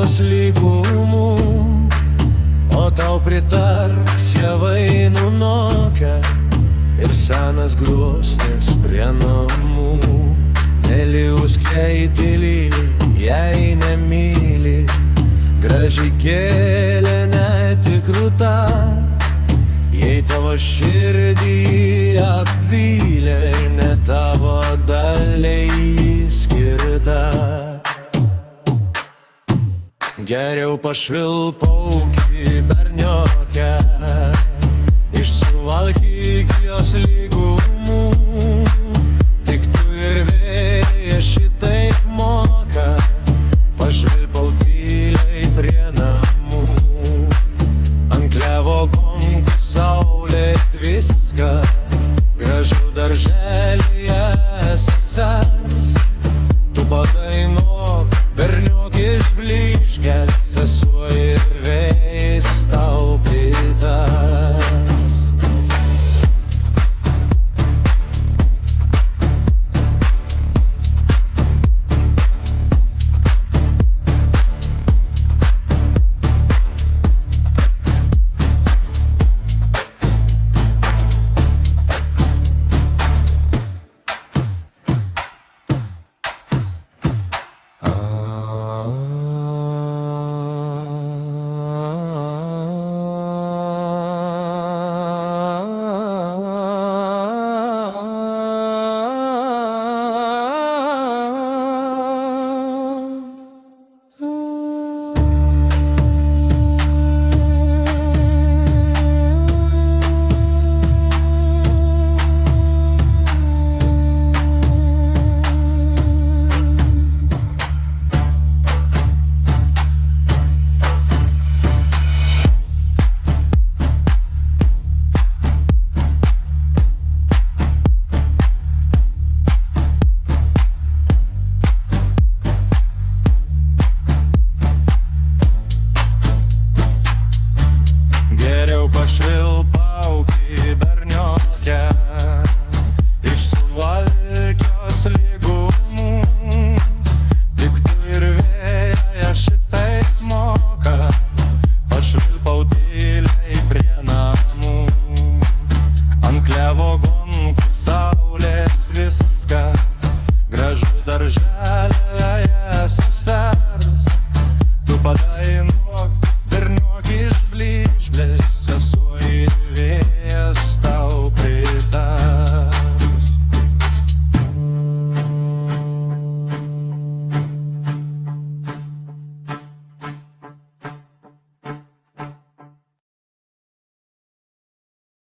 Graikijos lygumų, o tau pritars javai nunokę ir senas gluosnis prie namų. Mėly užkeiti lylį, jei nemyli, graži gėlė netikrūta. Jei tavo širdį apvylė ir ne tavo daliai skirta, geriau pašvilpauki berniokę iš Suvalkijos lygumų. Tik tu ir vėjas šitaip moka, pašvilpauk tyliai prie namų. Ant klevo gongų saulė tviska, gražu darželyje sesers. Tu padainuok, berniok išblyškęs, sesuo ir vėjas tau pritars. Pašvilpauki berniokę iš Suvalkijos lygumų. Tik tu ir vėjas šitaip moka, pašvilpauk tyliai prie namų. Ant klevo gongų saulė tviska, gražu darželyje